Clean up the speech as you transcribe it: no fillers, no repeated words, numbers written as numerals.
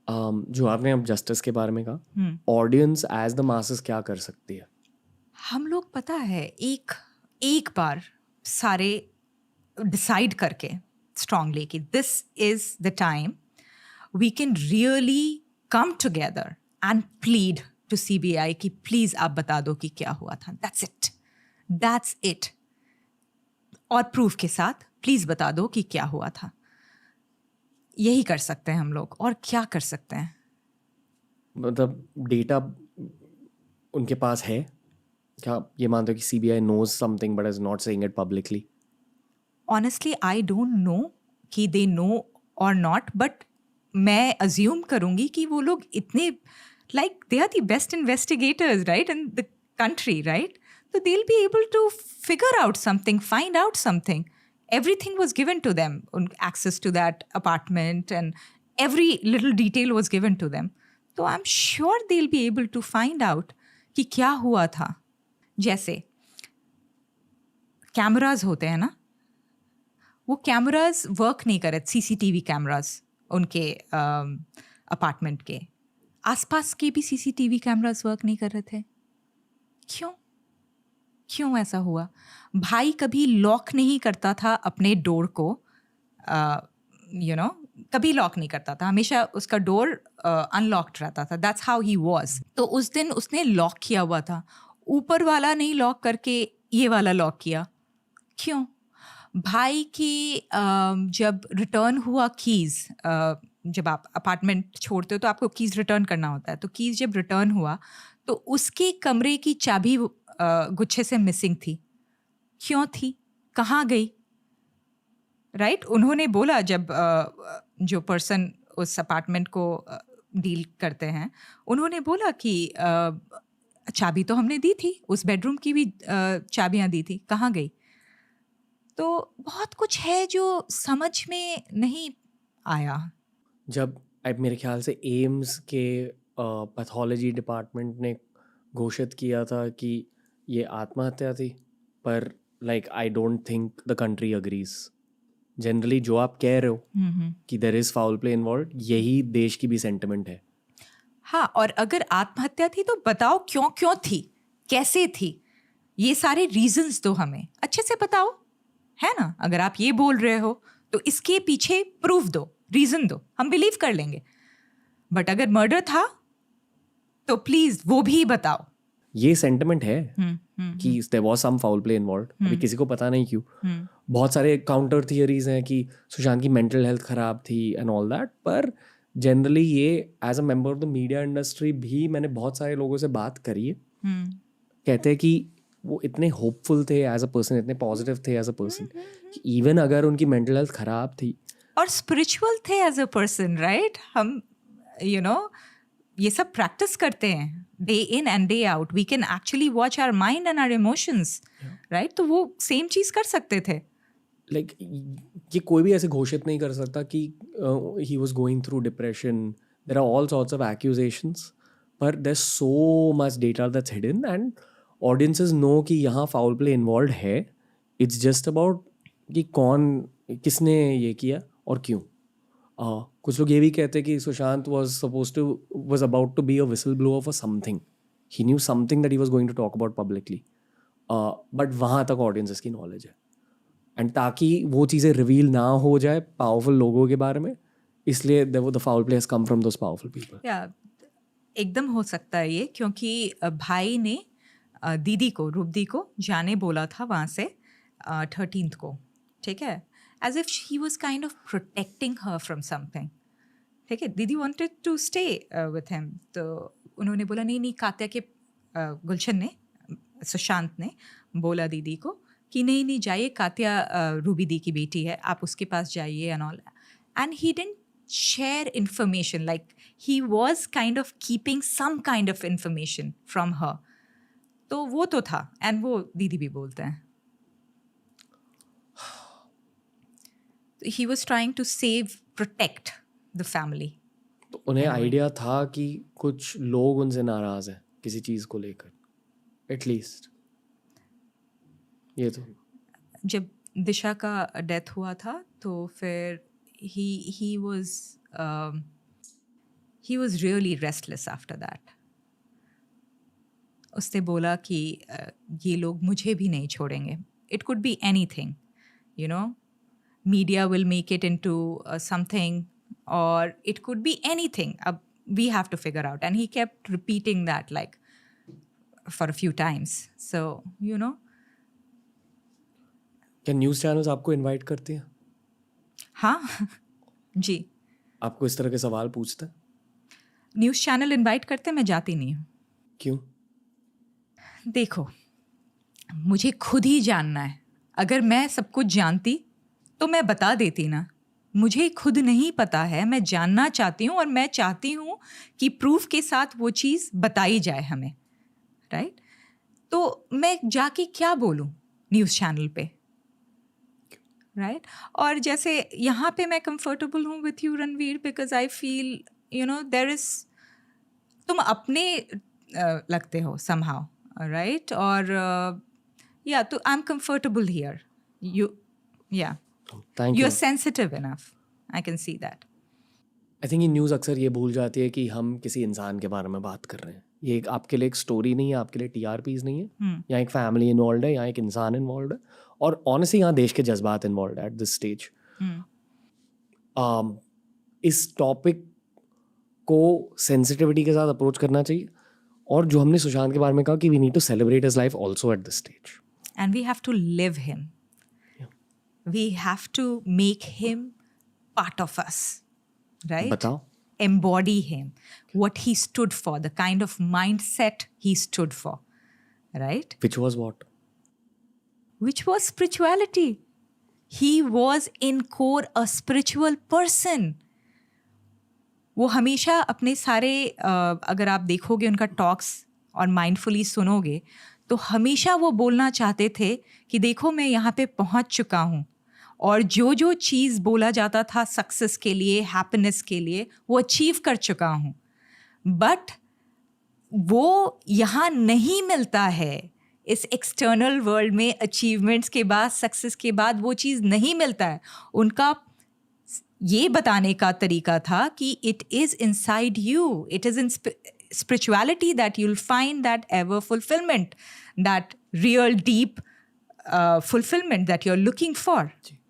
जो आपने अब जस्टिस के बारे में कहा, हम्म, ऑडियंस एज द मासेस क्या कर सकती है? हम लोग पता है एक एक बार सारे डिसाइड करके स्ट्रांगली कि this is the time we can really come together and plead to CBI कि प्लीज आप बता दो कि क्या हुआ था. That's it. और प्रूफ के साथ प्लीज बता दो कि क्या हुआ था. यही कर सकते हैं हम लोग, और क्या कर सकते हैं? मतलब डेटा उनके पास है? क्या आप ये मानते हो कि CBI knows something but is not saying it publicly? Honestly I don't know कि दे नो और नॉट, बट मैं अज्यूम करूंगी कि वो लोग इतने like they are the best investigators right in the country, right? So they'll be able to figure out something, find out something. Everything was given to them, access to that apartment, and every little detail was given to them. So I'm sure they'll be able to find out कि क्या हुआ था. जैसे cameras होते हैं ना, वो cameras work नहीं कर रहे. सीसीटीवी कैमराज उनके अपार्टमेंट के आसपास के भी सीसीटीवी कैमराज वर्क नहीं कर रहे थे. क्यों? क्यों ऐसा हुआ? भाई कभी लॉक नहीं करता था अपने डोर को, कभी लॉक नहीं करता था, हमेशा उसका डोर अनलॉक्ड रहता था. That's how he was. तो उस दिन उसने लॉक किया हुआ था. ऊपर वाला नहीं लॉक करके ये वाला लॉक किया. क्यों? भाई की जब रिटर्न हुआ कीज़, जब आप अपार्टमेंट छोड़ते हो तो आपको कीज़ रिटर्न करना होता है. तो कीज़ जब रिटर्न हुआ तो उसके कमरे की चाबी गुच्छे से मिसिंग थी. क्यों थी? कहाँ गई? राइट? उन्होंने बोला, जब जो पर्सन उस अपार्टमेंट को डील करते हैं, उन्होंने बोला कि चाबी तो हमने दी थी, उस बेडरूम की भी चाबियां दी थी, कहाँ गई? तो बहुत कुछ है जो समझ में नहीं आया. जब अब मेरे ख्याल से एम्स के पैथोलॉजी डिपार्टमेंट ने घोषित किया था कि ये आत्महत्या थी, पर like I don't think the country agrees. Generally जो आप कह रहे हो कि there is foul play involve, यही देश की भी सेंटिमेंट है. हाँ, और अगर आत्महत्या थी तो बताओ क्यों क्यों थी, कैसे थी, ये सारे रीजंस दो हमें, अच्छे से बताओ, है ना? अगर आप ये बोल रहे हो तो इसके पीछे प्रूफ दो, रीजन दो, हम बिलीव कर लेंगे. बट अगर मर्डर था तो प्लीज वो भी बताओ. ये सेंटिमेंट है कि there was some foul play involve. अभी किसी को पता नहीं क्यों. बहुत सारे काउंटर थियरीज हैं कि सुशांत की मेंटल हेल्थ खराब थी एंड ऑल दैट, पर जनरली ये as a member of the media industry भी मैंने बहुत सारे लोगों से बात करी है. कहते हैं कि वो इतने होपफुल थे एज अ पर्सन, इतने पॉजिटिव थे एज अ पर्सन, कि इवन अगर उनकी मेंटल हेल्थ खराब थी और स्पिरिचुअल थे एज अ पर्सन, राइट? हम ये सब प्रैक्टिस करते हैं day in and day out. We can actually watch our mind and our emotions, right? तो वो सेम चीज कर सकते थे. लाइक ये कोई भी ऐसे घोषित नहीं कर सकता कि he was going through depression. There are all sorts of accusations, पर there so much data that's hidden and audiences know कि यहाँ फाउल प्ले इन्वॉल्व है. इट्स जस्ट अबाउट कि कौन, किसने ये किया और क्यों. कुछ लोग ये भी कहते हैं कि Sushant was about to be a whistleblower for something. He knew something that he was going to talk about publicly. But वहाँ तक ऑडियंसेस की नॉलेज है. एंड ताकि वो चीज़ें रिवील ना हो जाए पावरफुल लोगों के बारे में, इसलिए the foul play has come from those powerful people. या एकदम हो सकता है ये, क्योंकि भाई ने दीदी को, रूपदी को जाने बोला था वहाँ से 13th को, ठीक है? As if she was kind of protecting her from something. ठीक है, दीदी wanted to stay with him, तो उन्होंने बोला नहीं नहीं, कात्या के गुलशन ने, सुशांत ने बोला दीदी को कि नहीं नहीं जाइए, कात्या रूबी दी की बेटी है, आप उसके पास जाइए and all. And he didn't share information, like he was kind of keeping some kind of information from her. तो वो तो था, एंड वो दीदी भी बोलते हैं. he was trying to save, protect the family. तो उन्हें in a way. आइडिया था कि कुछ लोग उनसे नाराज हैं किसी चीज़ को लेकर, एटलीस्ट. ये तो जब दिशा का डेथ हुआ था तो फिर he he was really restless after that. उसने बोला कि ये लोग मुझे भी नहीं छोड़ेंगे. It could be anything, you know. Media will make it into something, or it could be anything. We have to figure out. And he kept repeating that like for a few times. So, you know. क्या news channels आपको invite करती हैं? हाँ जी. आपको इस तरह के सवाल पूछते हैं? न्यूज़ चैनल इनवाइट करते, मैं जाती नहीं हूँ. क्यों? देखो, मुझे खुद ही जानना है. अगर मैं सब कुछ जानती तो मैं बता देती ना. मुझे खुद नहीं पता है, मैं जानना चाहती हूँ और मैं चाहती हूँ कि प्रूफ के साथ वो चीज़ बताई जाए हमें, राइट? तो मैं जाके क्या बोलूँ न्यूज़ चैनल पे, राइट? और जैसे यहाँ पे मैं कंफर्टेबल हूँ with you Ranveer, because I feel you know there is, तुम अपने लगते हो समहाउ, राइट? और या तो I am comfortable here. You yeah thank you you. Are sensitive enough, I can see that. I think ये न्यूज़ अक्सर ये भूल जाती है कि हम किसी इंसान के बारे में बात कर रहे हैं. ये एक आपके लिए एक स्टोरी नहीं है, आपके लिए टीआरपीज नहीं है. यहाँ एक फैमिली इन्वॉल्व है, यहाँ एक इंसान इन्वॉल्व है, और ऑनेस्टली यहाँ देश के जज्बात इन्वॉल्व है एट दिस स्टेज. इस टॉपिक को सेंसिटिविटी के साथ अप्रोच करना चाहिए. और जो हमने सुशांत के बारे में कहा कि we need to celebrate his life also at this stage. And we have to live him. We have to make him part of us, right? बताओ. Embody him, what he stood for, the kind of mindset he stood for, right? Which was what? Which was spirituality. He was in core a spiritual person. वो हमेशा अपने सारे अगर आप देखोगे उनका talks और माइंडफुली सुनोगे तो हमेशा वो बोलना चाहते थे कि देखो मैं यहाँ पे पहुँच चुका हूँ, और जो जो चीज़ बोला जाता था सक्सेस के लिए, हैप्पीनेस के लिए, वो अचीव कर चुका हूँ. बट वो यहाँ नहीं मिलता है. इस एक्सटर्नल वर्ल्ड में अचीवमेंट्स के बाद, सक्सेस के बाद वो चीज़ नहीं मिलता है. उनका ये बताने का तरीका था कि it is inside you, it is in spirituality that you'll find that ever fulfillment, that real deep fulfillment that you're looking for.